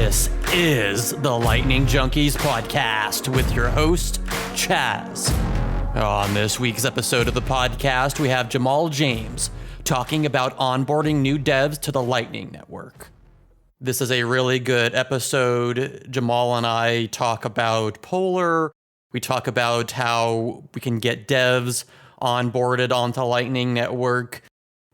This is the Lightning Junkies podcast with your host, Chaz. On this week's episode of the podcast, we have Jamal James talking about onboarding new devs to the Lightning Network. This is a really good episode. Jamal and I talk about Polar. We talk about how we can get devs onboarded onto Lightning Network.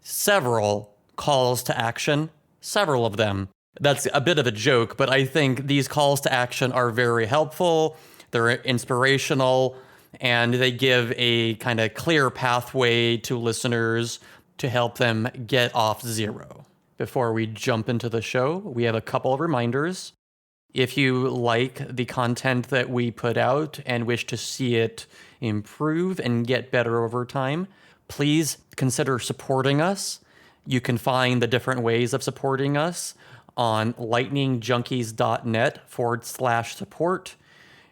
Several calls to action, several of them. That's a bit of a joke, but I think these calls to action are very helpful. They're inspirational, and they give a kind of clear pathway to listeners to help them get off zero. Before we jump into the show, we have a couple of reminders. If you like the content that we put out and wish to see it improve and get better over time, please consider supporting us. You can find the different ways of supporting us on lightningjunkies.net/support.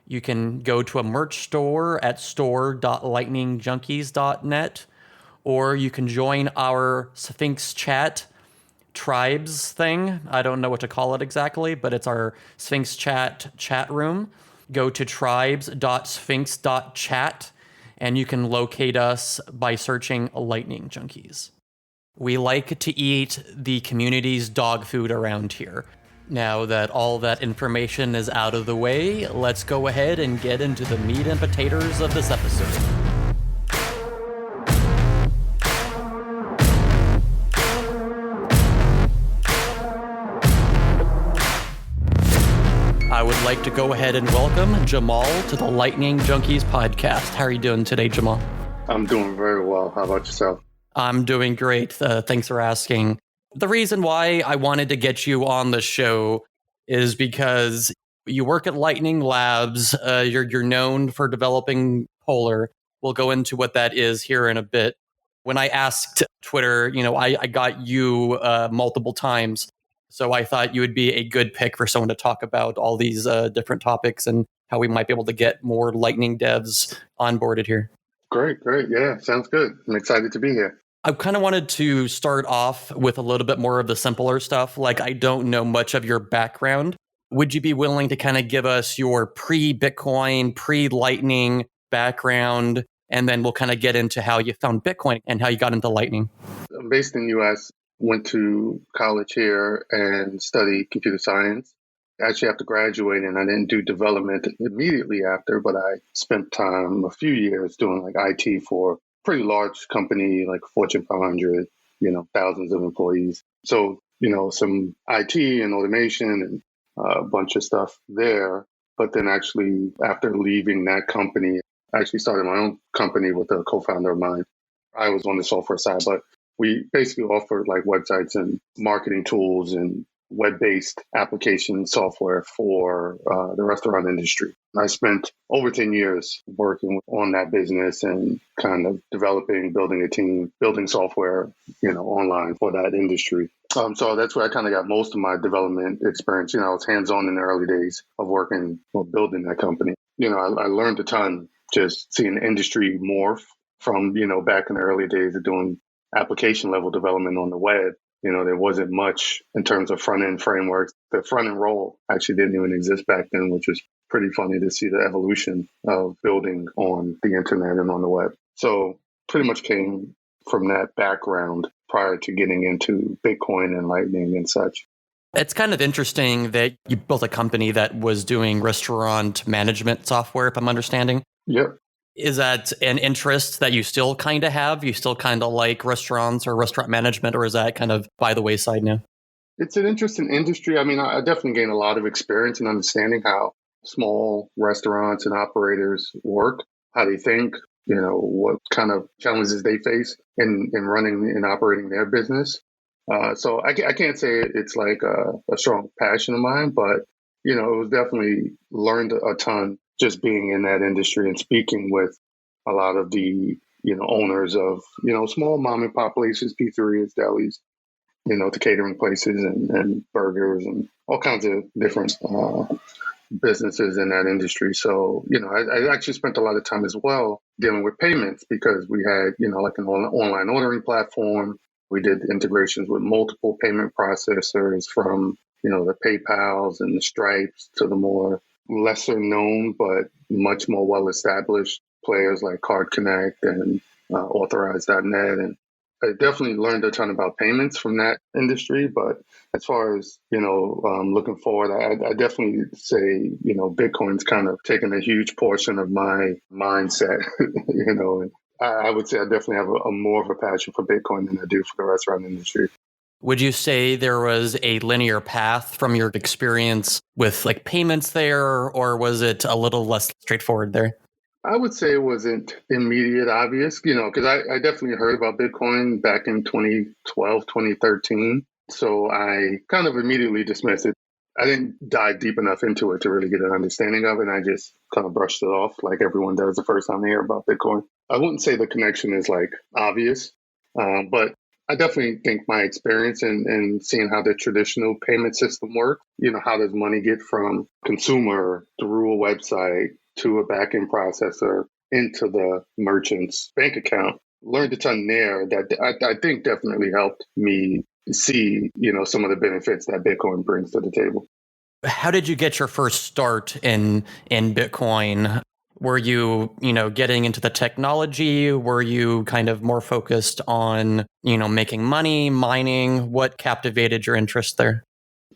You can go to a merch store at store.lightningjunkies.net, or you can join our Sphinx Chat tribes thing. I don't know what to call it exactly, but it's our Sphinx chat room. Go to tribes.sphinx.chat, and you can locate us by searching Lightning Junkies. We like to eat the community's dog food around here. Now that all that information is out of the way, let's go ahead and get into the meat and potatoes of this episode. I would like to go ahead and welcome Jamal to the Lightning Junkies podcast. How are you doing today, Jamal? I'm doing very well. How about yourself? I'm doing great. Thanks for asking. The reason why I wanted to get you on the show is because you work at Lightning Labs. You're known for developing Polar. We'll go into what that is here in a bit. When I asked Twitter, I got you multiple times. So I thought you would be a good pick for someone to talk about all these different topics and how we might be able to get more Lightning devs onboarded here. Great. Yeah, sounds good. I'm excited to be here. I kind of wanted to start off with a little bit more of the simpler stuff. Like, I don't know much of your background. Would you be willing to kind of give us your pre-Bitcoin, pre-Lightning background? And then we'll kind of get into how you found Bitcoin and how you got into Lightning. I'm based in the U.S., went to college here and studied computer science. Actually, after graduating, I didn't do development immediately after, but I spent a few years doing like IT for a pretty large company, like Fortune 500, thousands of employees. So, some IT and automation and a bunch of stuff there. But then actually, after leaving that company, I actually started my own company with a co-founder of mine. I was on the software side, but we basically offered like websites and marketing tools and web-based application software for the restaurant industry. I spent over 10 years working on that business and kind of building a team, building software, online for that industry. So that's where I kind of got most of my development experience. I was hands-on in the early days of working or building that company. I learned a ton just seeing the industry morph from, back in the early days of doing application level development on the web. There wasn't much in terms of front-end frameworks. The front-end role actually didn't even exist back then, which was pretty funny to see the evolution of building on the internet and on the web. So pretty much came from that background prior to getting into Bitcoin and Lightning and such. It's kind of interesting that you built a company that was doing restaurant management software, if I'm understanding. Yep. Is that an interest that you still kind of have? You still kind of like restaurants or restaurant management, or is that kind of by the wayside now? It's an interesting industry. I mean, I definitely gained a lot of experience in understanding how small restaurants and operators work, how they think, what kind of challenges they face in running and operating their business. So I can't say it's like a strong passion of mine, but, it was definitely learned a ton just being in that industry and speaking with a lot of the, owners of, small mom and pop places, pizzerias, delis, to catering places and burgers and all kinds of different businesses in that industry. So, I actually spent a lot of time as well dealing with payments because we had, like an online ordering platform. We did integrations with multiple payment processors from the PayPals and the Stripes to the more lesser known, but much more well-established players like Card Connect and Authorize.net. And I definitely learned a ton about payments from that industry. But as far as, looking forward, I definitely say, Bitcoin's kind of taken a huge portion of my mindset, and I would say I definitely have a more of a passion for Bitcoin than I do for the restaurant industry. Would you say there was a linear path from your experience with like payments there, or was it a little less straightforward there? I would say it wasn't immediate obvious, because I definitely heard about Bitcoin back in 2012, 2013. So I kind of immediately dismissed it. I didn't dive deep enough into it to really get an understanding of it. And I just kind of brushed it off like everyone does the first time they hear about Bitcoin. I wouldn't say the connection is like obvious, but I definitely think my experience in seeing how the traditional payment system works, how does money get from consumer through a website to a backend processor into the merchant's bank account, learned a ton there that I think definitely helped me see, some of the benefits that Bitcoin brings to the table. How did you get your first start in Bitcoin? Were you, getting into the technology? Were you kind of more focused on, making money, mining? What captivated your interest there?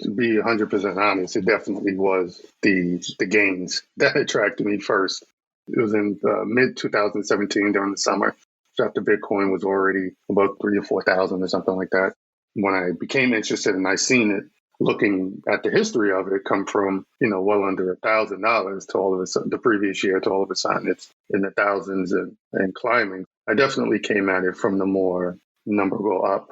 To be 100% honest, it definitely was the gains that attracted me first. It was in mid 2017 during the summer, after Bitcoin was already about 3,000 or 4,000 or something like that. When I became interested and I seen it, looking at the history of it, come from well under $1,000 to all of a sudden the previous year to all of a sudden it's in the thousands and climbing. I definitely came at it from the more number go up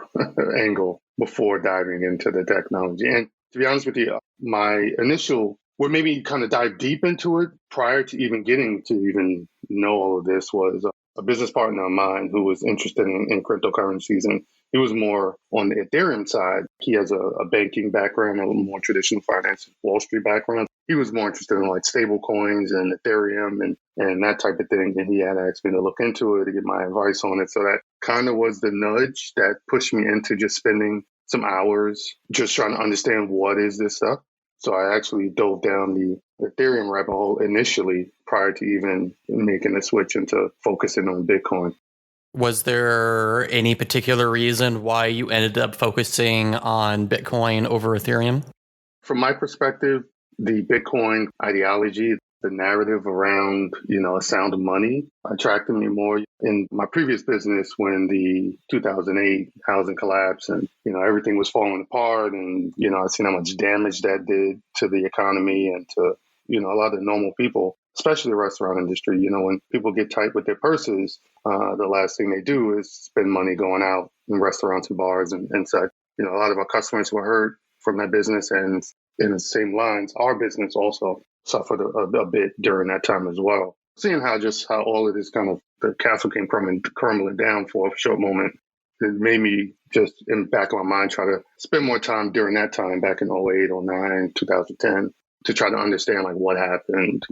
angle before diving into the technology. And to be honest with you, my initial, what made me kind of dive deep into it prior to even getting to even know all of this was a business partner of mine who was interested in cryptocurrencies. And he was more on the Ethereum side. He has a banking background, a more traditional finance, Wall Street background. He was more interested in like stable coins and Ethereum and that type of thing. And he had asked me to look into it, to get my advice on it. So that kind of was the nudge that pushed me into just spending some hours just trying to understand what is this stuff. So I actually dove down the Ethereum rabbit hole initially prior to even making the switch into focusing on Bitcoin. Was there any particular reason why you ended up focusing on Bitcoin over Ethereum? From my perspective, the Bitcoin ideology, the narrative around, a sound of money attracted me more. In my previous business, when the 2008 housing collapse and, everything was falling apart and, I seen how much damage that did to the economy and to, a lot of normal people, especially the restaurant industry. When people get tight with their purses, the last thing they do is spend money going out in restaurants and bars and such. A lot of our customers were hurt from that business, and in the same lines, our business also suffered a bit during that time as well. Seeing how all of this kind of, the castle came crumbling down for a short moment, it made me just in the back of my mind try to spend more time during that time back in 08, 09, 2010 to try to understand like what happened,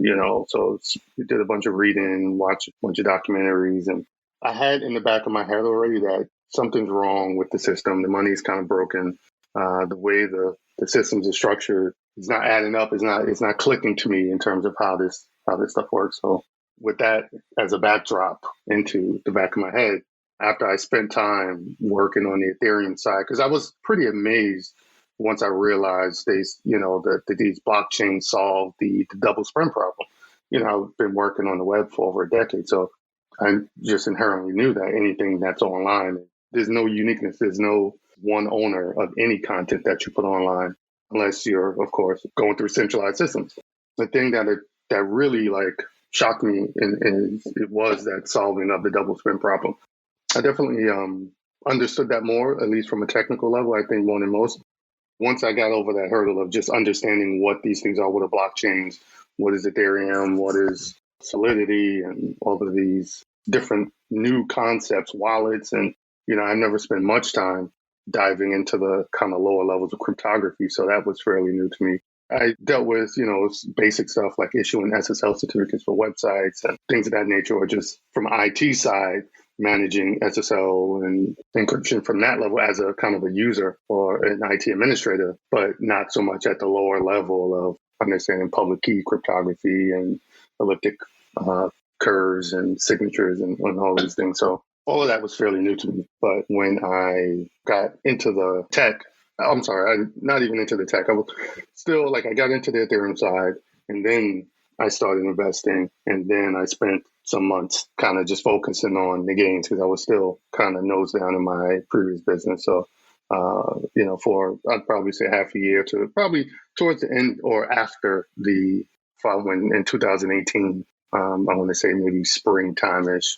So we did a bunch of reading, watched a bunch of documentaries, and I had in the back of my head already that something's wrong with the system. The money's kind of broken. The way the systems are structured is not adding up. It's not clicking to me in terms of how this stuff works. So with that as a backdrop into the back of my head, after I spent time working on the Ethereum side, because I was pretty amazed once I realized that these blockchains solve the double spend problem. I've been working on the web for over a decade, so I just inherently knew that anything that's online, there's no uniqueness. There's no one owner of any content that you put online, unless you're, of course, going through centralized systems. The thing that really like shocked me it was that solving of the double spend problem. I definitely understood that more, at least from a technical level, I think more than most. Once I got over that hurdle of just understanding what these things are, what are blockchains, what is Ethereum, what is Solidity, and all of these different new concepts, wallets, and I never spent much time diving into the kind of lower levels of cryptography, so that was fairly new to me. I dealt with, basic stuff like issuing SSL certificates for websites and things of that nature, or just from IT side, managing SSL and encryption from that level as a kind of a user or an IT administrator, but not so much at the lower level of understanding public key cryptography and elliptic curves and signatures and all these things. So all of that was fairly new to me. But when I got into the tech, I'm sorry, not even into the tech. I was still like, I got into the Ethereum side, and then I started investing, and then I spent some months kind of just focusing on the gains because I was still kind of nose down in my previous business. So, for I'd probably say half a year to probably towards the end or after the following in 2018, I want to say maybe springtime-ish.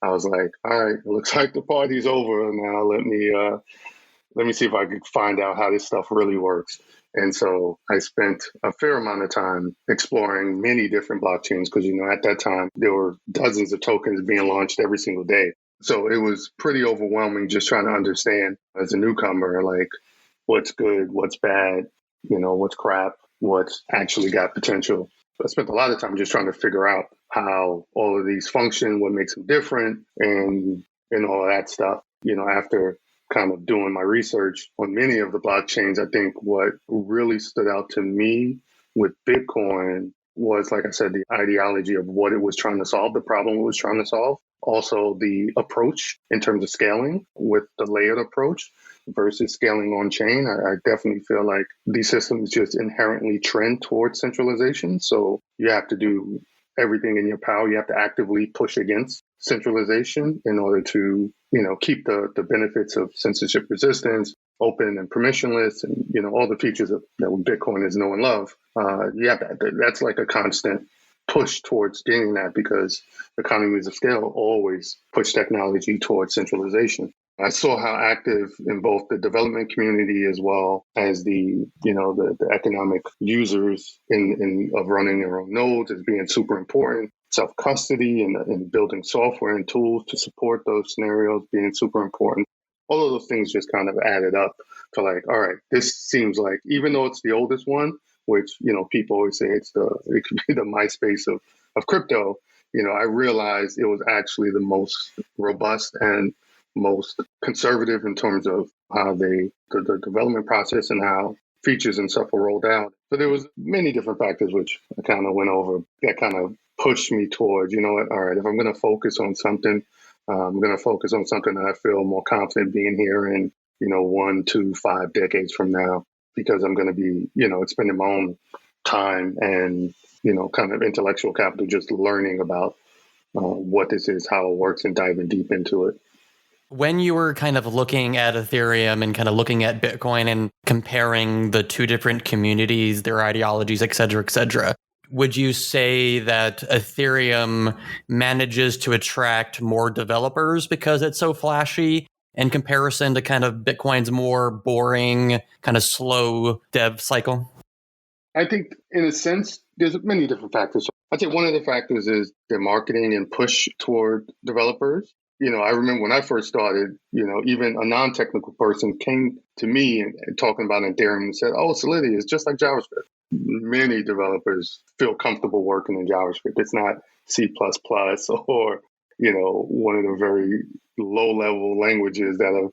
I was like, all right, it looks like the party's over now. Let me see if I could find out how this stuff really works. And so I spent a fair amount of time exploring many different blockchains because, at that time, there were dozens of tokens being launched every single day. So it was pretty overwhelming just trying to understand as a newcomer, like what's good, what's bad, what's crap, what's actually got potential. I spent a lot of time just trying to figure out how all of these function, what makes them different, and all of that stuff. After kind of doing my research on many of the blockchains, I think what really stood out to me with Bitcoin was, like I said, the ideology of what it was trying to solve, the problem it was trying to solve. Also, the approach in terms of scaling with the layered approach versus scaling on chain. I definitely feel like these systems just inherently trend towards centralization. So you have to do everything in your power. You have to actively push against centralization in order to, keep the benefits of censorship resistance, open and permissionless, and, all the features that Bitcoin is know and love. That's like a constant push towards gaining that because economies of scale always push technology towards centralization. I saw how active in both the development community as well as the economic users of running their own nodes as being super important. Self-custody and building software and tools to support those scenarios being super important. All of those things just kind of added up to like, all right, this seems like, even though it's the oldest one, which, people always say it could be the MySpace of crypto, I realized it was actually the most robust and most conservative in terms of how the development process and how features and stuff were rolled out. So there was many different factors which I kind of went over that kind of pushed me towards, all right, if I'm going to focus on something, I'm going to focus on something that I feel more confident being here in, 1, 2, 5 decades from now, because I'm going to be, expending my own time and, kind of intellectual capital just learning about what this is, how it works, and diving deep into it. When you were kind of looking at Ethereum and kind of looking at Bitcoin and comparing the two different communities, their ideologies, et cetera, would you say that Ethereum manages to attract more developers because it's so flashy in comparison to kind of Bitcoin's more boring, kind of slow dev cycle? I think in a sense, there's many different factors. I'd say one of the factors is the marketing and push toward developers. I remember when I first started, even a non-technical person came to me and talking about Ethereum and said, oh, Solidity is just like JavaScript. Many developers feel comfortable working in JavaScript. It's not C++ or, one of the very low-level languages that are,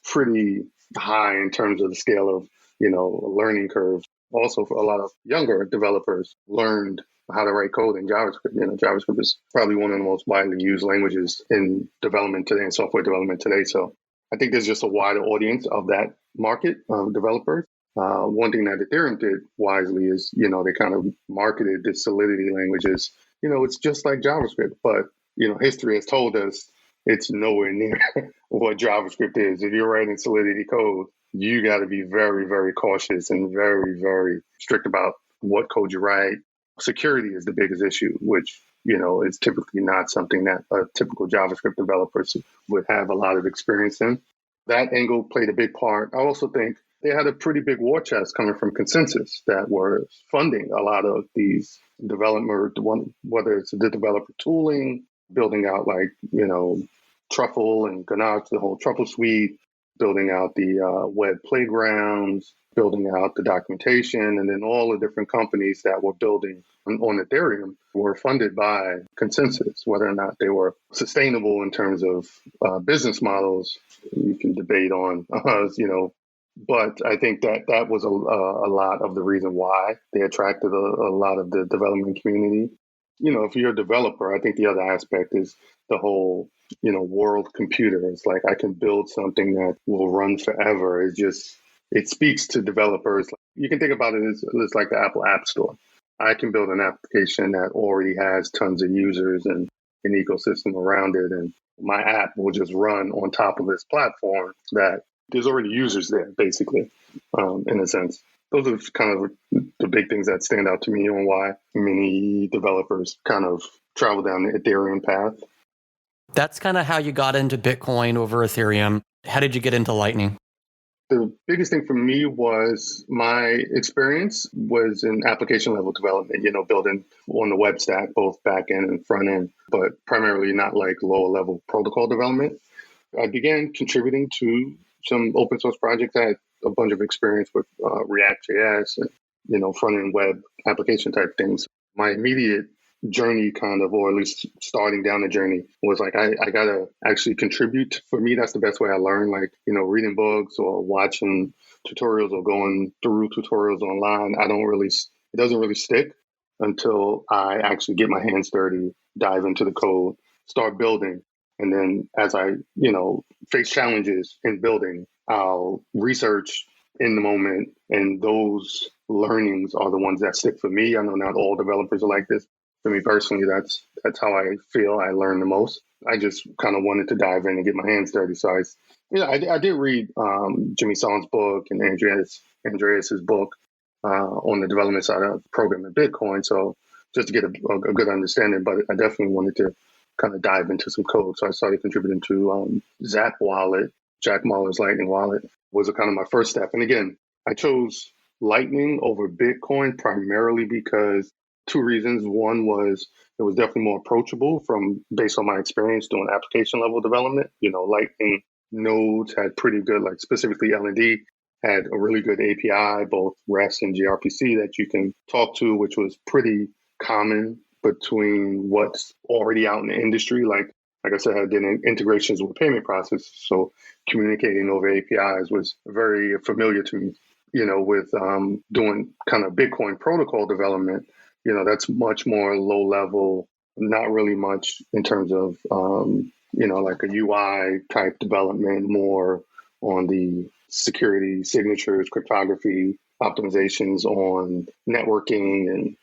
pretty high in terms of the scale of, learning curve. Also, for a lot of younger developers learned how to write code in JavaScript. JavaScript is probably one of the most widely used languages in development today, in software development today. So I think there's just a wider audience of that market of developers. One thing that Ethereum did wisely is, they kind of marketed this Solidity language as, it's just like JavaScript. But, history has told us it's nowhere near what JavaScript is. If you're writing Solidity code, you got to be very, very cautious and very, very strict about what code you write. Security is the biggest issue, which, is typically not something that a typical JavaScript developer would have a lot of experience in. That angle played a big part. I also think they had a pretty big war chest coming from Consensus that were funding a lot of these development, whether it's the developer tooling, building out like, Truffle and Ganache, the whole Truffle suite, building out the web playgrounds, building out the documentation, and then all the different companies that were building on Ethereum were funded by consensus. Whether or not they were sustainable in terms of business models, you can debate on, but I think that was a lot of the reason why they attracted a lot of the development community. If you're a developer, I think the other aspect is the whole, world computer. It's like I can build something that will run forever. It speaks to developers. You can think about it as like the Apple App Store. I can build an application that already has tons of users and an ecosystem around it, and my app will just run on top of this platform that there's already users there, basically, in a sense. Those are kind of the big things that stand out to me on why many developers kind of travel down the Ethereum path. That's kind of how you got into Bitcoin over Ethereum. How did you get into Lightning? The biggest thing for me was my experience was in application level development, building on the web stack, both back end and front end, but primarily not like lower level protocol development. I began contributing to some open source projects. I had a bunch of experience with React.js and, front end web application type things. My immediate journey or at least starting down the journey was like, I got to actually contribute. For me, that's the best way I learn, reading books or watching tutorials or going through tutorials online. It doesn't really stick until I actually get my hands dirty, dive into the code, start building. And then as I, face challenges in building, I'll research in the moment. And those learnings are the ones that stick for me. I know not all developers are like this. For me personally, that's how I feel I learn the most. I just kind of wanted to dive in and get my hands dirty. So I did read Jimmy Song's book and Andreas's book on the development side of programming Bitcoin. So just to get a good understanding, but I definitely wanted to kind of dive into some code. So I started contributing to Zap Wallet. Jack Mallers' Lightning Wallet was kind of my first step. And again, I chose Lightning over Bitcoin primarily because two reasons. One was it was definitely more approachable based on my experience doing application level development. Lightning nodes had pretty good, like specifically LND had a really good API, both REST and gRPC that you can talk to, which was pretty common between what's already out in the industry. Like I said, I did integrations with payment processors. So communicating over APIs was very familiar to me. With doing kind of Bitcoin protocol development, that's much more low level, not really much in terms of, like a UI type development, more on the security, signatures, cryptography, optimizations on networking and,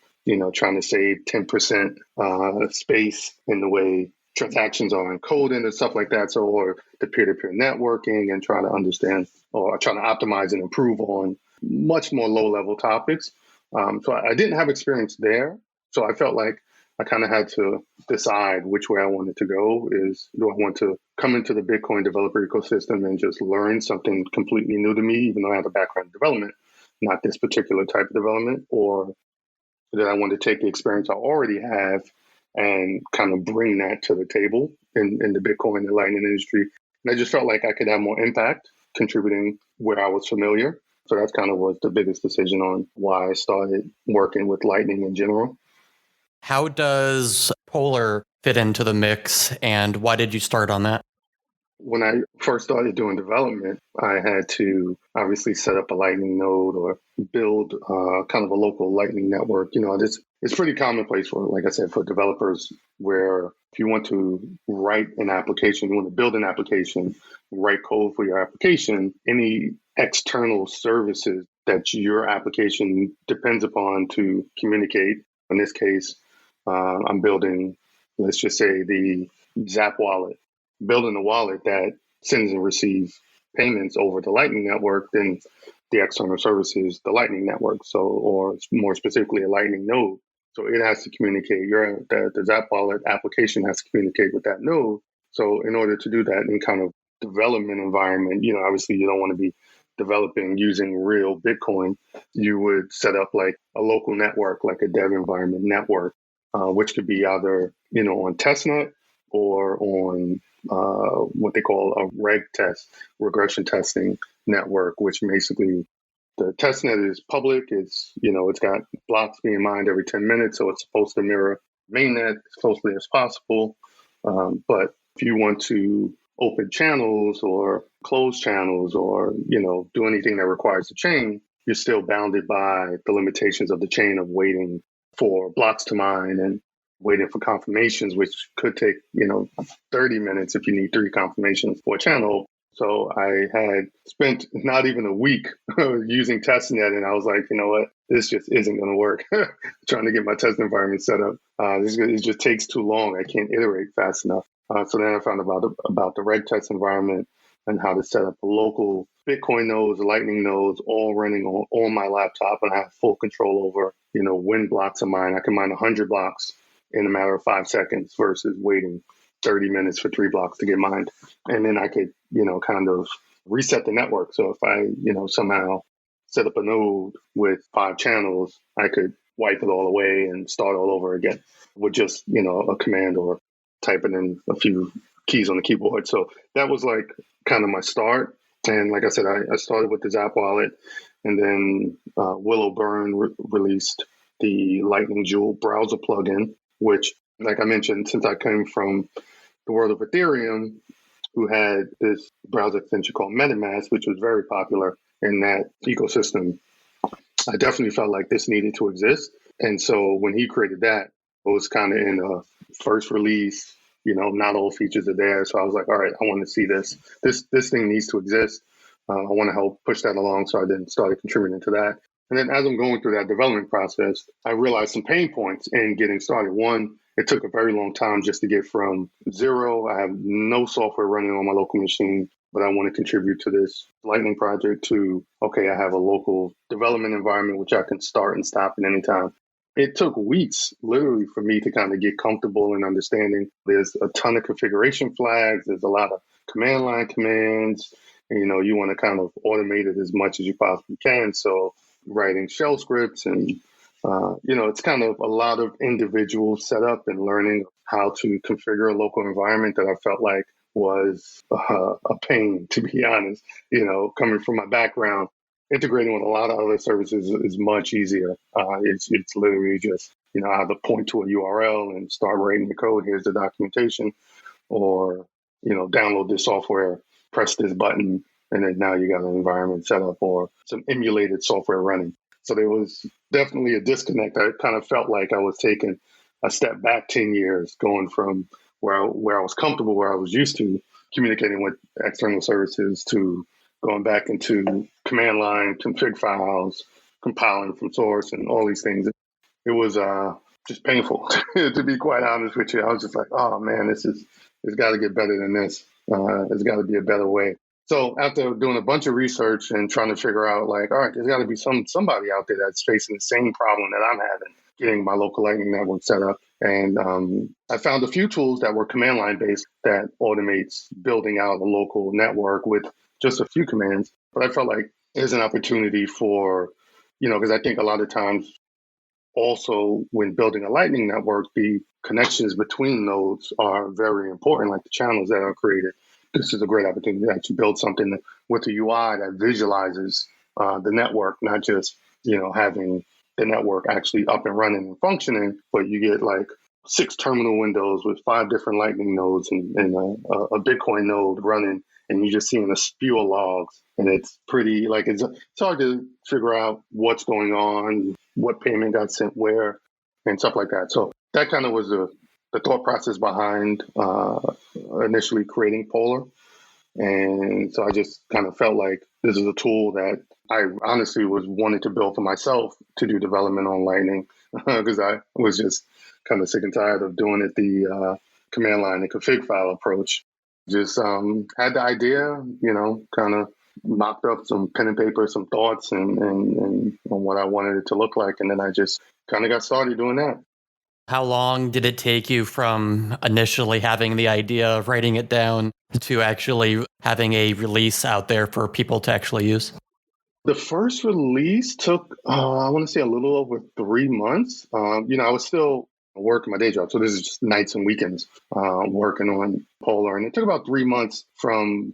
trying to save 10% space in the way transactions are encoded and stuff like that. So, or the peer-to-peer networking and trying to understand or trying to optimize and improve on much more low-level topics. So I didn't have experience there. So I felt like I kind of had to decide which way I wanted to go. Do I want to come into the Bitcoin developer ecosystem and just learn something completely new to me, even though I have a background in development, not this particular type of development, or that I want to take the experience I already have and kind of bring that to the table in the Bitcoin and Lightning industry. And I just felt like I could have more impact contributing where I was familiar. So that's kind of was the biggest decision on why I started working with Lightning in general. How does Polar fit into the mix, and why did you start on that? When I first started doing development, I had to obviously set up a Lightning node or build kind of a local Lightning network. It's pretty commonplace for, like I said, for developers, where if you want to write an application, you want to build an application, write code for your application, any external services that your application depends upon to communicate. In this case, I'm building, let's just say, the Zap wallet. Building a wallet that sends and receives payments over the Lightning network, then the external service is the Lightning network. So, or more specifically, a Lightning node. So it has to communicate. The Zap wallet application has to communicate with that node. So in order to do that in kind of development environment, obviously you don't want to be developing using real Bitcoin. You would set up like a local network, like a dev environment network, which could be either, on testnet or on what they call a regression testing network, which basically The testnet is public. It's got blocks being mined every 10 minutes, so it's supposed to mirror mainnet as closely as possible. But if you want to open channels or close channels or, do anything that requires the chain, you're still bounded by the limitations of the chain of waiting for blocks to mine and waiting for confirmations, which could take, 30 minutes if you need 3 confirmations for a channel. So I had spent not even a week using testnet, and I was like, you know what, this just isn't going to work. Trying to get my test environment set up, it just takes too long. I can't iterate fast enough. So then I found about the reg test environment and how to set up local Bitcoin nodes, Lightning nodes, all running on my laptop, and I have full control over, when blocks are mined. I can mine 100 blocks in a matter of 5 seconds versus waiting 30 minutes for 3 blocks to get mined. And then I could, kind of reset the network. So if I, somehow set up a node with 5 channels, I could wipe it all away and start all over again with just, a command or typing in a few keys on the keyboard. So that was like kind of my start. And like I said, I started with the Zap wallet, and then Willow Burn released the Lightning Joule browser plugin, which, like I mentioned, since I came from the world of Ethereum, who had this browser extension called MetaMask, which was very popular in that ecosystem, I definitely felt like this needed to exist. And so when he created that, it was kind of in a first release, not all features are there. So I was like, all right, I want to see this. This thing needs to exist. I want to help push that along. So I then started contributing to that. And then as I'm going through that development process, I realized some pain points in getting started. One, it took a very long time just to get from zero. I have no software running on my local machine, but I want to contribute to this Lightning project, to, okay, I have a local development environment, which I can start and stop at any time. It took weeks, literally, for me to kind of get comfortable in understanding there's a ton of configuration flags. There's a lot of command line commands. And, you want to kind of automate it as much as you possibly can. So writing shell scripts and, it's kind of a lot of individual setup and learning how to configure a local environment that I felt like was a pain, to be honest. Coming from my background, integrating with a lot of other services is much easier. It's literally just, either point to a URL and start writing the code. Here's the documentation, or, download this software, press this button, and then now you got an environment set up or some emulated software running. So there was definitely a disconnect. I kind of felt like I was taking a step back 10 years, going from where I was comfortable, where I was used to communicating with external services, to going back into command line, config files, compiling from source, and all these things. It was just painful, to be quite honest with you. I was just like, oh man, it's got to get better than this. There's got to be a better way. So after doing a bunch of research and trying to figure out, like, all right, there's got to be somebody out there that's facing the same problem that I'm having, getting my local Lightning network set up. And I found a few tools that were command line based that automates building out a local network with just a few commands. But I felt like there's an opportunity for, because I think a lot of times also when building a Lightning network, the connections between nodes are very important, like the channels that are created. This is a great opportunity to actually build something with a UI that visualizes the network, not just, having the network actually up and running and functioning, but you get like 6 terminal windows with 5 different Lightning nodes and a Bitcoin node running, and you're just seeing a spew of logs. And it's pretty, like, it's hard to figure out what's going on, what payment got sent where, and stuff like that. So that kind of was the thought process behind initially creating Polar. And so I just kind of felt like this is a tool that I honestly was wanting to build for myself to do development on Lightning, because I was just kind of sick and tired of doing it the command line and config file approach. Just had the idea, kind of mocked up some pen and paper, some thoughts and on what I wanted it to look like. And then I just kind of got started doing that. How long did it take you from initially having the idea of writing it down to actually having a release out there for people to actually use? The first release took, I want to say, a little over 3 months. I was still working my day job. So this is just nights and weekends working on Polar. And it took about 3 months from,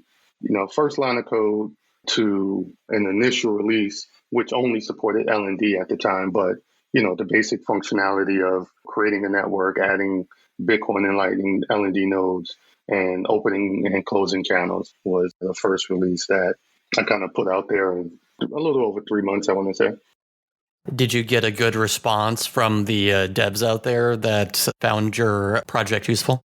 first line of code to an initial release, which only supported LND at the time. But, the basic functionality of creating a network, adding Bitcoin and Lightning LND nodes, and opening and closing channels was the first release that I kind of put out there in a little over 3 months, I want to say. Did you get a good response from the devs out there that found your project useful?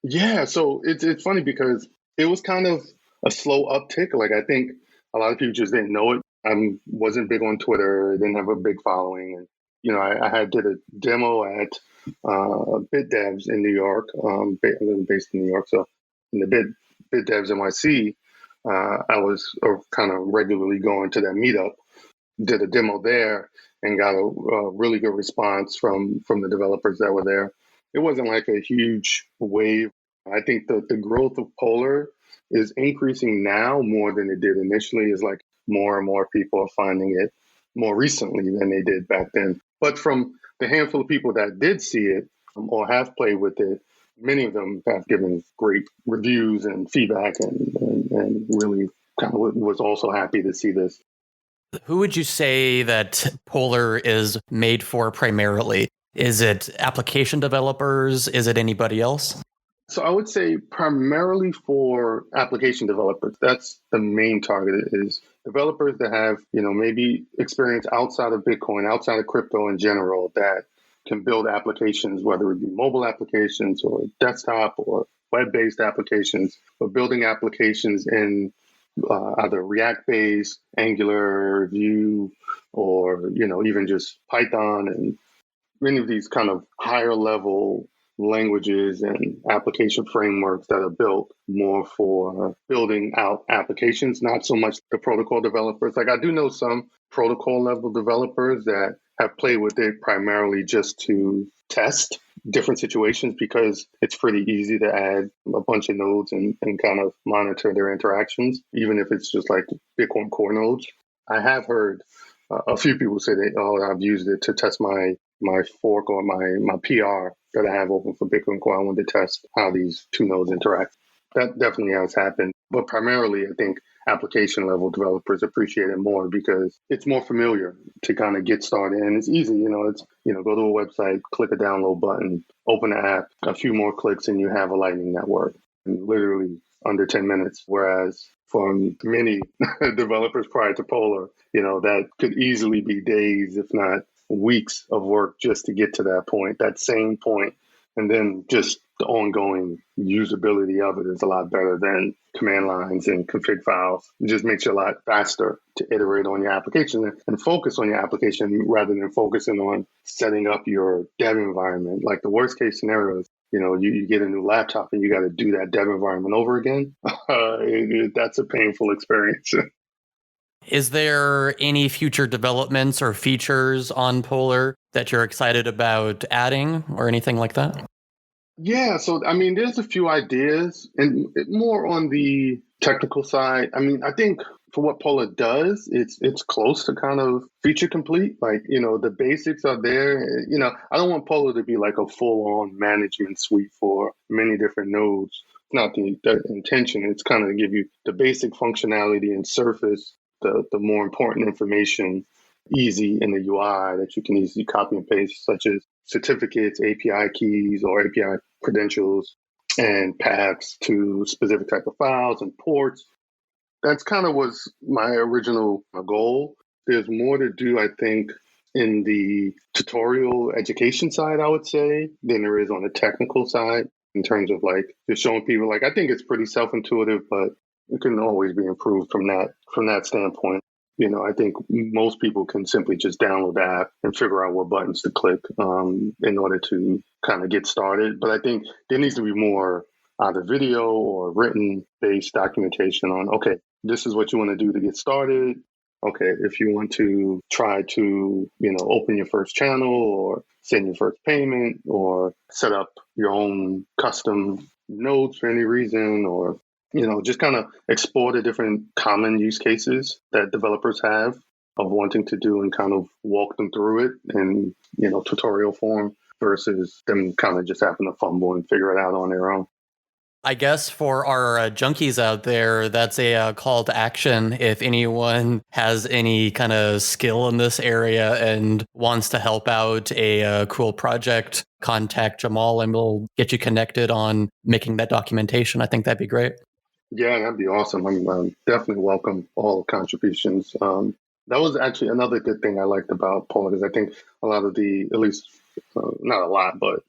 Yeah, so it's funny because it was kind of a slow uptick. Like, I think a lot of people just didn't know it. I wasn't big on Twitter, didn't have a big following. And, I did a demo at Bit Devs in New York. I live based in New York. So in the Bit Devs NYC, I was kind of regularly going to that meetup, did a demo there, and got a really good response from the developers that were there. It wasn't like a huge wave. I think the growth of Polar is increasing now more than it did initially. Is like more and more people are finding it more recently than they did back then. But from the handful of people that did see it or have played with it, many of them have given great reviews and feedback and really kind of was also happy to see this. Who would you say that Polar is made for primarily? Is it application developers? Is it anybody else? So I would say primarily for application developers. That's the main target, is developers that have, maybe experience outside of Bitcoin, outside of crypto in general, that can build applications, whether it be mobile applications or desktop or web-based applications, but building applications in either React-based, Angular, Vue, or, even just Python and many of these kind of higher level languages and application frameworks that are built more for building out applications, not so much the protocol developers. Like, I do know some protocol level developers that have played with it primarily just to test different situations, because it's pretty easy to add a bunch of nodes and kind of monitor their interactions, even if it's just like Bitcoin core nodes. I have heard a few people say that, I've used it to test my fork or my PR that I have open for Bitcoin Core. I wanted to test how these two nodes interact. That definitely has happened. But primarily, I think application level developers appreciate it more because it's more familiar to kind of get started. And it's easy, it's, go to a website, click a download button, open the app, a few more clicks, and you have a Lightning network. And literally under 10 minutes. Whereas for many developers prior to Polar, that could easily be days, if not weeks of work just to get to that same point. And then just the ongoing usability of it is a lot better than command lines and config files. It just makes it a lot faster to iterate on your application and focus on your application rather than focusing on setting up your dev environment. Like, the worst case scenario is, you get a new laptop and you got to do that dev environment over again. That's a painful experience. Is there any future developments or features on Polar that you're excited about adding or anything like that? Yeah, so there's a few ideas, and more on the technical side. I think for what Polar does, it's close to kind of feature complete. Like, the basics are there. I don't want Polar to be like a full-on management suite for many different nodes. It's not the intention. It's kind of to give you the basic functionality and surface the more important information easy in the UI that you can easily copy and paste, such as certificates, API keys, or API credentials, and paths to specific type of files and ports. That's kind of was my original goal. There's more to do, I think, in the tutorial education side, I would say, than there is on the technical side, in terms of like just showing people. Like, I think it's pretty self-intuitive, but it can always be improved from that standpoint. I think most people can simply just download the app and figure out what buttons to click in order to kind of get started. But I think there needs to be more either video or written based documentation on, okay, this is what you want to do to get started. Okay, if you want to try to, open your first channel or send your first payment or set up your own custom nodes for any reason, or just kind of explore the different common use cases that developers have of wanting to do and kind of walk them through it in, tutorial form versus them kind of just having to fumble and figure it out on their own. I guess for our junkies out there, that's a call to action. If anyone has any kind of skill in this area and wants to help out a cool project, contact Jamal and we'll get you connected on making that documentation. I think that'd be great. Yeah, that'd be awesome. I'm definitely welcome all contributions. That was actually another good thing I liked about Polar is I think a lot of at least not a lot, but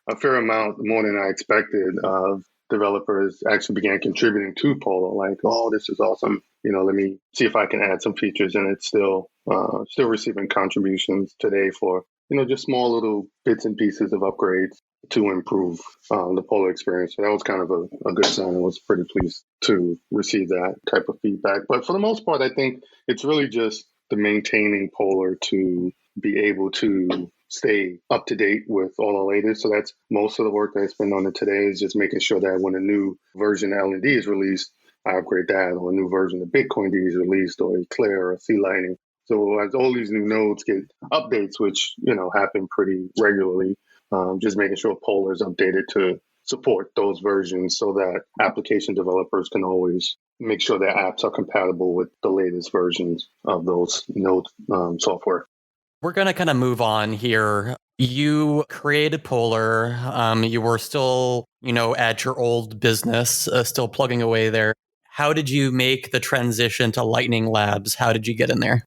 a fair amount more than I expected of developers actually began contributing to Polar. Like, oh, this is awesome. Let me see if I can add some features, and it's still receiving contributions today for just small little bits and pieces of upgrades to improve the Polar experience. So that was kind of a good sign. I was pretty pleased to receive that type of feedback. But for the most part, I think it's really just the maintaining Polar to be able to stay up to date with all the latest. So that's most of the work that I spend on it today is just making sure that when a new version of LND is released, I upgrade that, or a new version of Bitcoin D is released, or Eclair or C Lightning. So as all these new nodes get updates, which happen pretty regularly, just making sure Polar is updated to support those versions so that application developers can always make sure their apps are compatible with the latest versions of those node software. We're going to kind of move on here. You created Polar. You were still, at your old business, still plugging away there. How did you make the transition to Lightning Labs? How did you get in there?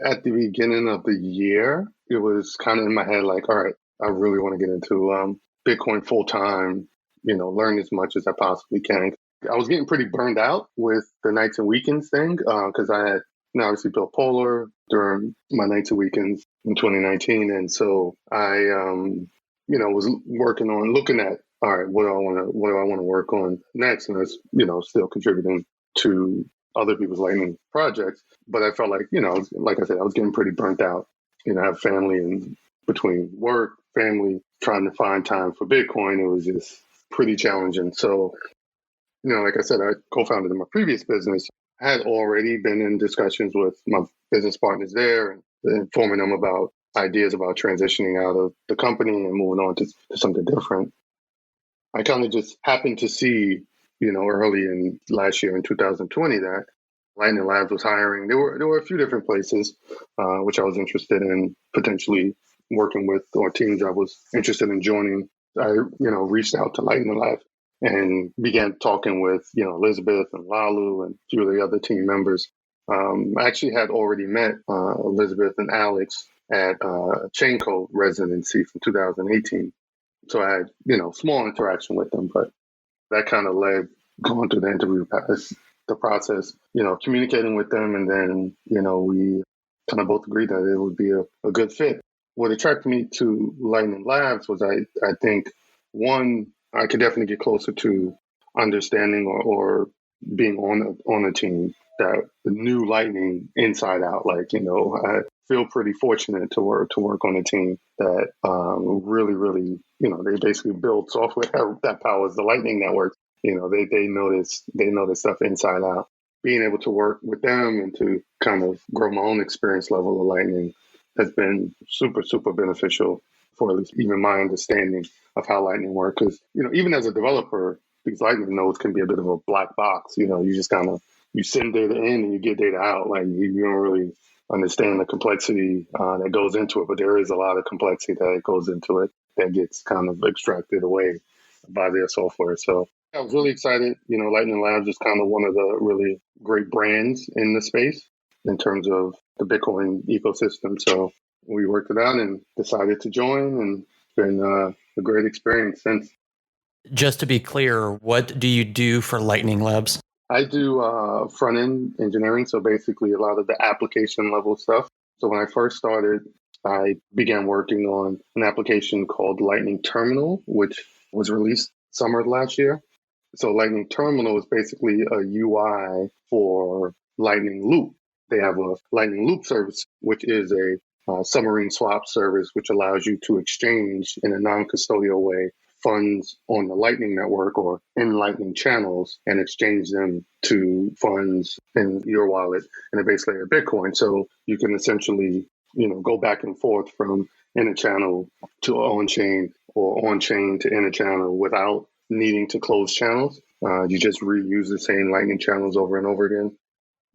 At the beginning of the year, it was kind of in my head like, all right, I really want to get into Bitcoin full time, learn as much as I possibly can. I was getting pretty burned out with the nights and weekends thing because I had obviously built Polar during my nights and weekends in 2019. And so I, was working on looking at, all right, what do I want to work on next? And I was, still contributing to other people's Lightning projects. But I felt like, like I said, I was getting pretty burnt out. I have family, and between work, family, trying to find time for Bitcoin, it was just pretty challenging. So, like I said, I co-founded in my previous business. I had already been in discussions with my business partners there and informing them about ideas about transitioning out of the company and moving on to something different. I kind of just happened to see, early in last year in 2020 that Lightning Labs was hiring. There were a few different places which I was interested in potentially working with, or teams I was interested in joining. I, reached out to Lightning Labs and began talking with, Elizabeth and Lalu and a few of the other team members. I actually had already met Elizabeth and Alex at Chain Code residency from 2018. So I had, small interaction with them, but that kind of led going through the interview process, communicating with them. And then, we kind of both agreed that it would be a good fit. What attracted me to Lightning Labs was I think, one, I could definitely get closer to understanding or being on a team that knew Lightning inside out. Like, I feel pretty fortunate to work on a team that really, really, they basically build software that powers the Lightning network. They know this stuff inside out. Being able to work with them and to kind of grow my own experience level of Lightning has been super, super beneficial for at least even my understanding of how Lightning works. Because, even as a developer, these Lightning nodes can be a bit of a black box. You just kind of, you send data in and you get data out. Like you don't really understand the complexity that goes into it, but there is a lot of complexity that goes into it that gets kind of extracted away by their software. So I was really excited. Lightning Labs is kind of one of the really great brands in the space in terms of the Bitcoin ecosystem. So we worked it out and decided to join, and it's been a great experience since. Just to be clear, what do you do for Lightning Labs? I do front-end engineering, so basically a lot of the application level stuff. So when I first started, I began working on an application called Lightning Terminal, which was released summer of last year. So Lightning Terminal is basically a UI for Lightning Loop. They have a Lightning Loop service, which is a submarine swap service, which allows you to exchange in a non-custodial way funds on the Lightning network or in Lightning channels and exchange them to funds in your wallet and a base layer of Bitcoin. So you can essentially, go back and forth from in a channel to on chain or on chain to in a channel without needing to close channels. You just reuse the same Lightning channels over and over again.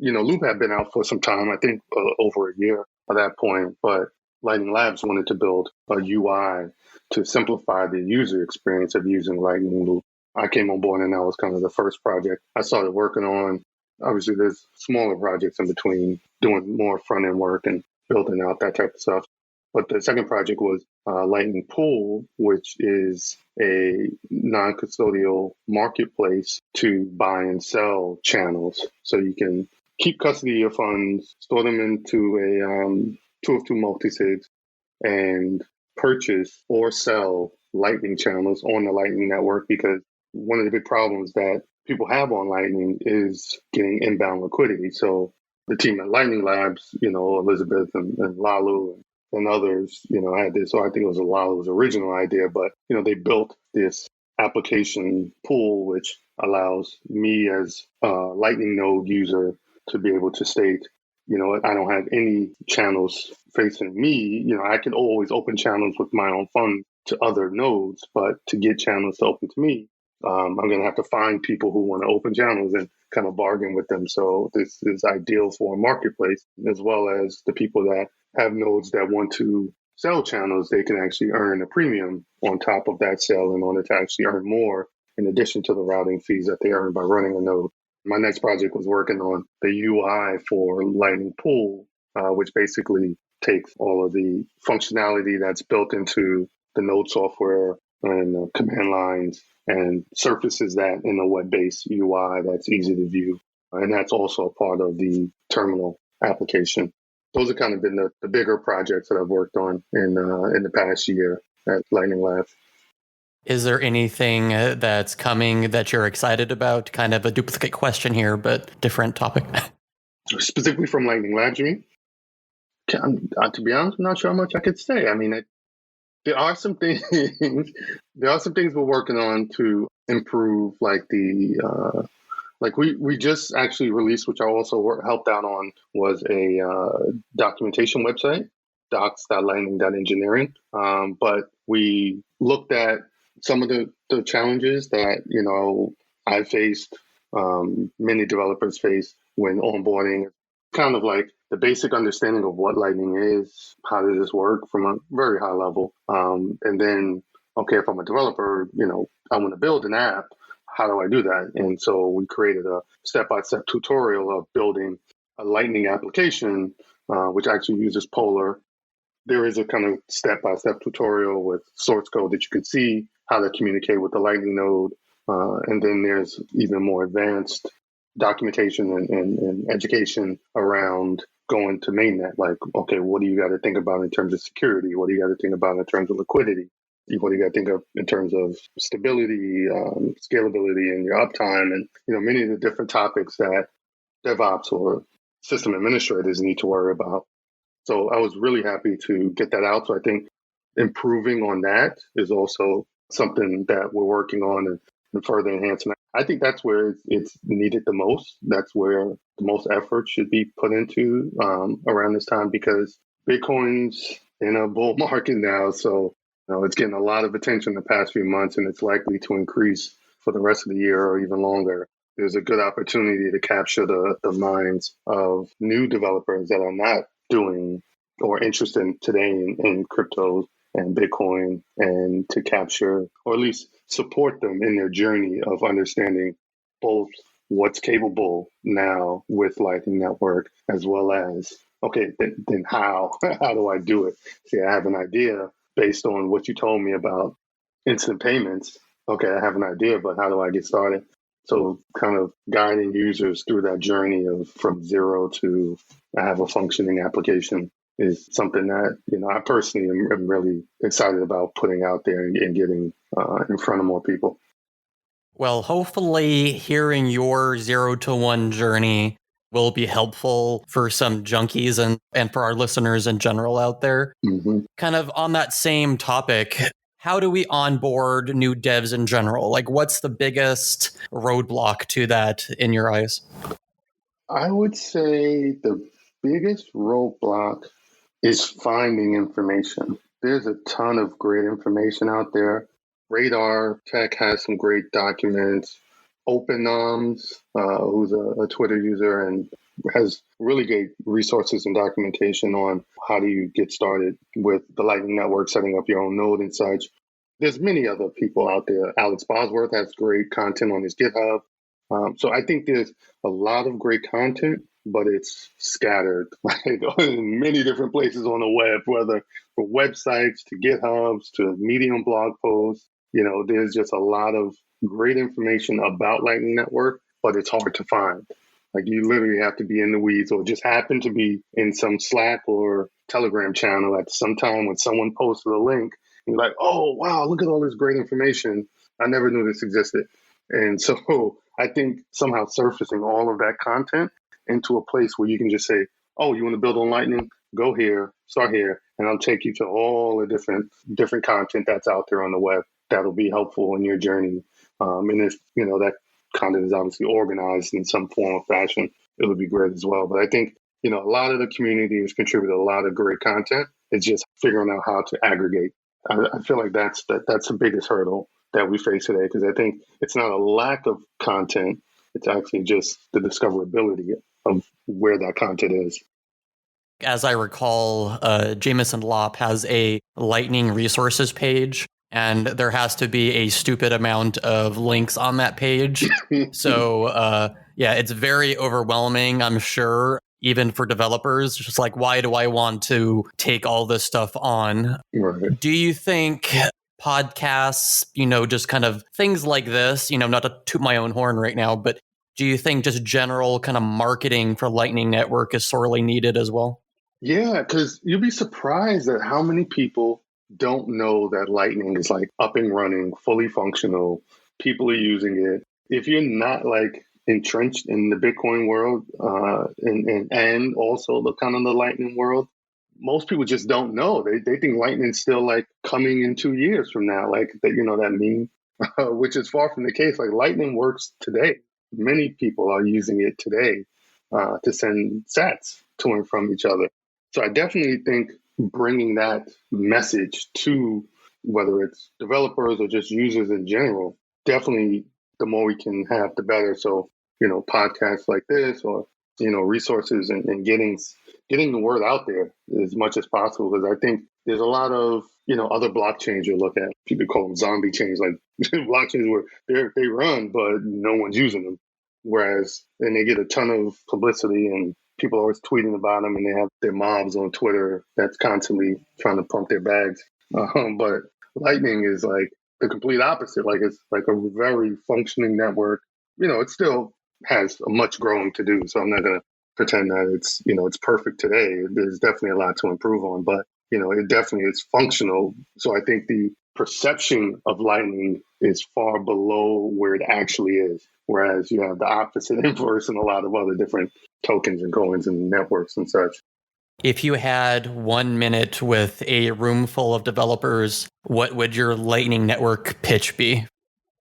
Loop had been out for some time, I think over a year at that point, but Lightning Labs wanted to build a UI to simplify the user experience of using Lightning Loop. I came on board and that was kind of the first project I started working on. Obviously, there's smaller projects in between doing more front end work and building out that type of stuff. But the second project was Lightning Pool, which is a non-custodial marketplace to buy and sell channels. So you can keep custody of your funds, store them into a 2 of 2 multi-sigs, and purchase or sell Lightning channels on the Lightning network, because one of the big problems that people have on Lightning is getting inbound liquidity. So the team at Lightning Labs, Elizabeth and Lalu and others, had this, or I think it was Lalu's original idea, but, they built this application pool, which allows me as a Lightning node user to be able to state, I don't have any channels facing me. I can always open channels with my own funds to other nodes, but to get channels to open to me, I'm going to have to find people who want to open channels and kind of bargain with them. So this is ideal for a marketplace, as well as the people that have nodes that want to sell channels. They can actually earn a premium on top of that sale in order to actually earn more in addition to the routing fees that they earn by running a node. My next project was working on the UI for Lightning Pool, which basically takes all of the functionality that's built into the node software and command lines and surfaces that in a web-based UI that's easy to view. And that's also a part of the terminal application. Those have kind of been the bigger projects that I've worked on in the past year at Lightning Labs. Is there anything that's coming that you're excited about? Kind of a duplicate question here, but different topic. Specifically from Lightning Labs, you mean? To be honest, I'm not sure how much I could say. I mean, there are some things. There are some things we're working on to improve, like we just actually released, which I also helped out on, was a documentation website, docs.lightning.engineering. But we looked at some of the challenges that, I faced, many developers face when onboarding, kind of like the basic understanding of what Lightning is, how does this work from a very high level. And then, okay, if I'm a developer, I want to build an app, how do I do that? And so we created a step-by-step tutorial of building a Lightning application, which actually uses Polar. There is a kind of step-by-step tutorial with source code that you can see how to communicate with the Lightning node. And then there's even more advanced documentation and education around going to mainnet. Like, okay, what do you got to think about in terms of security? What do you got to think about in terms of liquidity? What do you got to think of in terms of stability, scalability, and your uptime, and many of the different topics that DevOps or system administrators need to worry about. So I was really happy to get that out. So I think improving on that is also something that we're working on and further enhancing. I think that's where it's needed the most. That's where the most effort should be put into around this time, because Bitcoin's in a bull market now. So it's getting a lot of attention the past few months, and it's likely to increase for the rest of the year or even longer. There's a good opportunity to capture the minds of new developers that are not doing or interested today in cryptos and Bitcoin, and to capture, or at least support them in their journey of understanding both what's capable now with Lightning Network, as well as, okay, then how do I do it? See, I have an idea based on what you told me about instant payments. Okay, I have an idea, but how do I get started? So kind of guiding users through that journey of from zero to I have a functioning application is something that, I personally am really excited about putting out there and getting in front of more people. Well, hopefully hearing your 0 to 1 journey will be helpful for some junkies and for our listeners in general out there. Mm-hmm. Kind of on that same topic, how do we onboard new devs in general? Like, what's the biggest roadblock to that in your eyes? I would say the biggest roadblock is finding information. There's a ton of great information out there. Radar Tech has some great documents. OpenOms, who's a Twitter user and has really great resources and documentation on how do you get started with the Lightning Network, setting up your own node and such. There's many other people out there. Alex Bosworth has great content on his GitHub. So I think there's a lot of great content, but it's scattered like in many different places on the web, whether from websites to GitHubs to Medium blog posts. There's just a lot of great information about Lightning Network, but it's hard to find. Like you literally have to be in the weeds or just happen to be in some Slack or Telegram channel at some time when someone posted a link. And you're like, oh, wow, look at all this great information. I never knew this existed. And so I think somehow surfacing all of that content into a place where you can just say, oh, you want to build on Lightning? Go here, start here, and I'll take you to all the different content that's out there on the web that'll be helpful in your journey. And if, that content is obviously organized in some form or fashion, it would be great as well. But I think, a lot of the community has contributed a lot of great content. It's just figuring out how to aggregate. I feel like that's the biggest hurdle that we face today, because I think it's not a lack of content. It's actually just the discoverability of where that content is. As I recall, Jameson Lopp has a Lightning resources page, and there has to be a stupid amount of links on that page. So, it's very overwhelming, I'm sure, even for developers. Just like, why do I want to take all this stuff on? Right. Do you think podcasts, just kind of things like this, not to toot my own horn right now, but do you think just general kind of marketing for Lightning Network is sorely needed as well? Yeah, because you'll be surprised at how many people don't know that Lightning is like up and running, fully functional. People are using it. If you're not like entrenched in the Bitcoin world and also the kind of the Lightning world, most people just don't know. They think Lightning's still like coming in 2 years from now, like that, that meme, which is far from the case. Like Lightning works today. Many people are using it today to send sats to and from each other. So I definitely think bringing that message to whether it's developers or just users in general, definitely the more we can have, the better. So, podcasts like this or, resources and getting the word out there as much as possible. Because I think there's a lot of, other blockchains you look at. People call them zombie chains, like blockchains where they run, but no one's using them. Whereas, and they get a ton of publicity and people are always tweeting about them, and they have their mobs on Twitter that's constantly trying to pump their bags. But Lightning is like the complete opposite. Like it's like a very functioning network. It still has a much growing to do. So I'm not going to pretend that it's perfect today. There's definitely a lot to improve on, but it definitely is functional. So I think the perception of Lightning is far below where it actually is. Whereas you have the opposite inverse in a lot of other different tokens and coins and networks and such. If you had 1 minute with a room full of developers, what would your Lightning Network pitch be?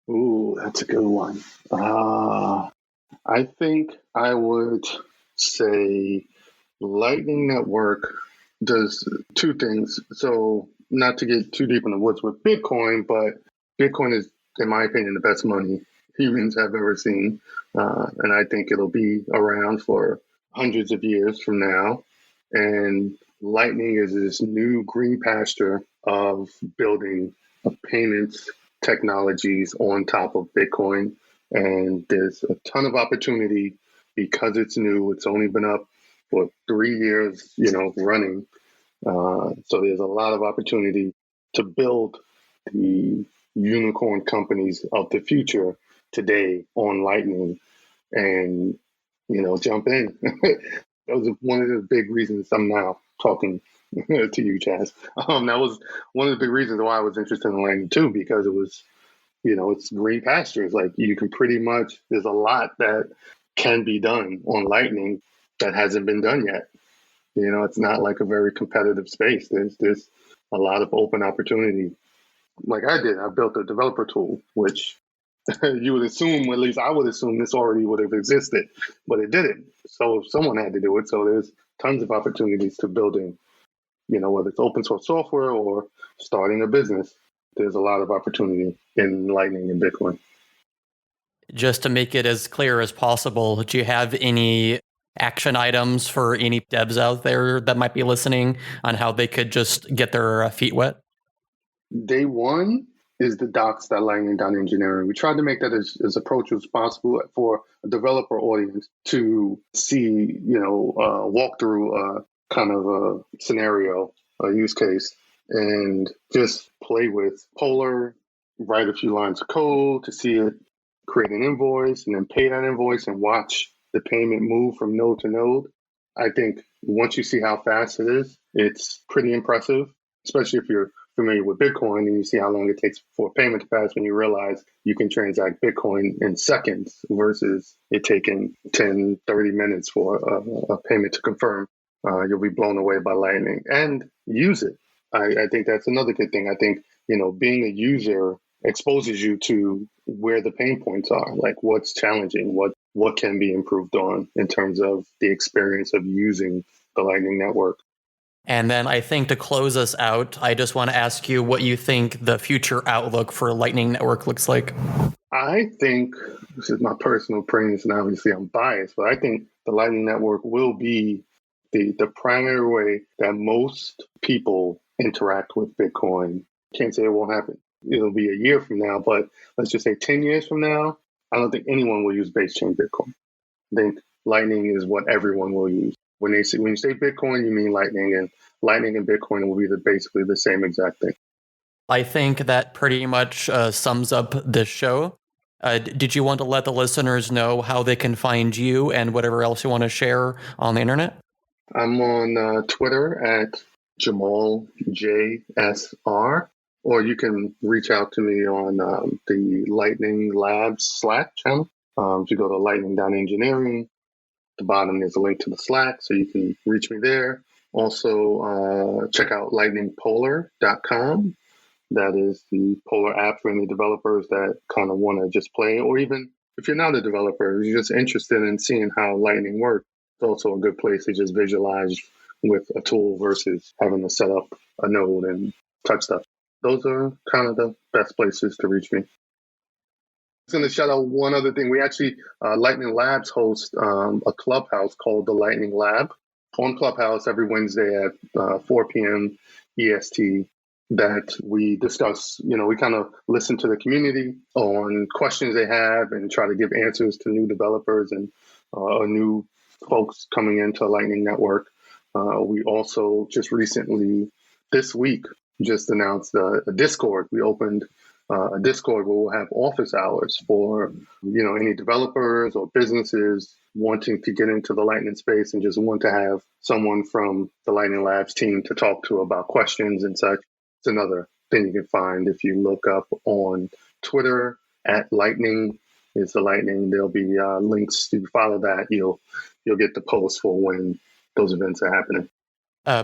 Ooh, that's a good one. I think I would say Lightning Network does two things. So not to get too deep in the woods with Bitcoin, but Bitcoin is, in my opinion, the best money humans have ever seen. And I think it'll be around for hundreds of years from now. And Lightning is this new green pasture of building payments technologies on top of Bitcoin. And there's a ton of opportunity because it's new. It's only been up for 3 years, running. So there's a lot of opportunity to build the unicorn companies of the future today on Lightning and, jump in. That was one of the big reasons I'm now talking to you, Chaz. That was one of the big reasons why I was interested in Lightning too, because it was, it's green pastures. Like you can pretty much, there's a lot that can be done on Lightning that hasn't been done yet. It's not like a very competitive space. There's a lot of open opportunity. Like I did, I built a developer tool, which you would assume, at least I would assume this already would have existed, but it didn't. So someone had to do it. So there's tons of opportunities to building, whether it's open source software or starting a business. there's a lot of opportunity in Lightning and Bitcoin. Just to make it as clear as possible, do you have any action items for any devs out there that might be listening on how they could just get their feet wet? Day one is the docs.lightning.engineering. We tried to make that as approachable as possible for a developer audience to see, walk through a kind of a scenario, a use case, and just play with Polar, write a few lines of code to see it, create an invoice, and then pay that invoice and watch the payment move from node to node. I think once you see how fast it is, it's pretty impressive, especially if you're familiar with Bitcoin and you see how long it takes for a payment to pass when you realize you can transact Bitcoin in seconds versus it taking 10, 30 minutes for a payment to confirm. You'll be blown away by Lightning and use it. I think that's another good thing. I think, being a user exposes you to where the pain points are, like what's challenging, what can be improved on in terms of the experience of using the Lightning Network. And then I think to close us out, I just want to ask you what you think the future outlook for Lightning Network looks like. I think, this is my personal opinion, and obviously I'm biased, but I think the Lightning Network will be the primary way that most people interact with Bitcoin. Can't say it won't happen. It'll be a year from now, but let's just say 10 years from now, I don't think anyone will use base chain Bitcoin. I think Lightning is what everyone will use. When you say Bitcoin, you mean Lightning, and Lightning and Bitcoin will be basically the same exact thing. I think that pretty much sums up this show. Did you want to let the listeners know how they can find you and whatever else you want to share on the internet? I'm on Twitter at Jamal JSR, or you can reach out to me on the Lightning Labs Slack channel. If you go to lightning.engineering, at the bottom there's a link to the Slack, so you can reach me there. Also, check out lightningpolar.com. That is the Polar app for any developers that kind of want to just play, or even if you're not a developer, you're just interested in seeing how Lightning works. It's also a good place to just visualize with a tool versus having to set up a node and touch stuff. Those are kind of the best places to reach me. I'm going to shout out one other thing. We actually, Lightning Labs host a clubhouse called the Lightning Lab on Clubhouse every Wednesday at 4 p.m. EST that we discuss, we kind of listen to the community on questions they have and try to give answers to new developers and new folks coming into Lightning Network. We also just recently, this week, just announced a Discord. We opened a Discord where we'll have office hours for, any developers or businesses wanting to get into the Lightning space and just want to have someone from the Lightning Labs team to talk to about questions and such. It's another thing you can find if you look up on Twitter at Lightning. It's the Lightning. There'll be links to follow that. You'll get the post for when those events are happening.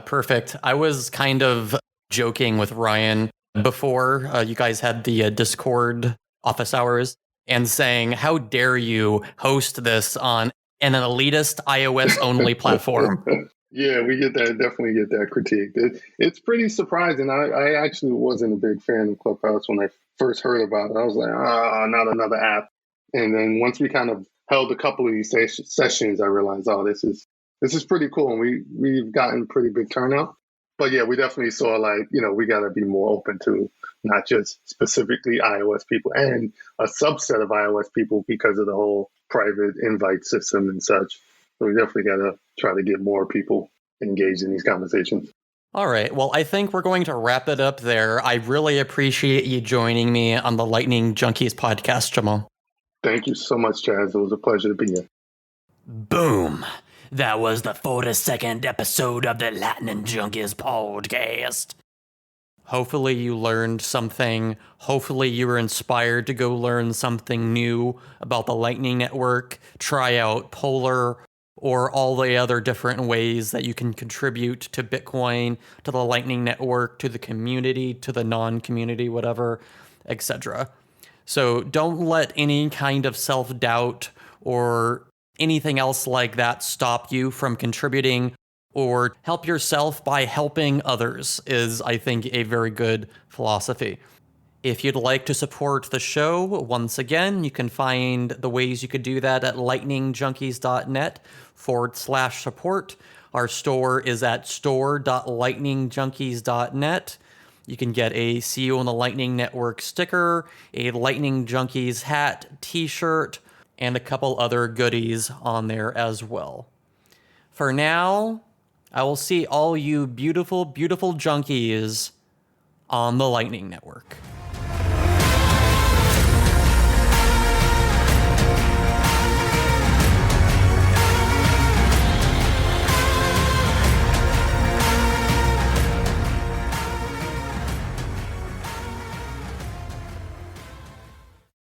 Perfect. I was kind of joking with Ryan before you guys had the Discord office hours and saying, how dare you host this on an elitist iOS only platform? Yeah, we definitely get that critique. It's pretty surprising. I actually wasn't a big fan of Clubhouse when I first heard about it. I was like, not another app. And then once we kind of held a couple of these sessions, I realized, this is pretty cool. And we've gotten pretty big turnout. But yeah, we definitely saw we got to be more open to not just specifically iOS people and a subset of iOS people because of the whole private invite system and such. So we definitely got to try to get more people engaged in these conversations. All right. Well, I think we're going to wrap it up there. I really appreciate you joining me on the Lightning Junkies podcast, Jamal. Thank you so much, Chaz. It was a pleasure to be here. Boom. That was the 42nd episode of the Lightning Junkies podcast. Hopefully you learned something. Hopefully you were inspired to go learn something new about the Lightning Network, try out Polar, or all the other different ways that you can contribute to Bitcoin, to the Lightning Network, to the community, to the non-community, whatever, etc. So don't let any kind of self-doubt or anything else like that stop you from contributing, or help yourself by helping others is, I think, a very good philosophy. If you'd like to support the show, once again, you can find the ways you could do that at lightningjunkies.net/support. Our store is at store.lightningjunkies.net. You can get a See You on the Lightning Network sticker, a Lightning Junkies hat, t-shirt, and a couple other goodies on there as well. For now, I will see all you beautiful, beautiful junkies on the Lightning Network.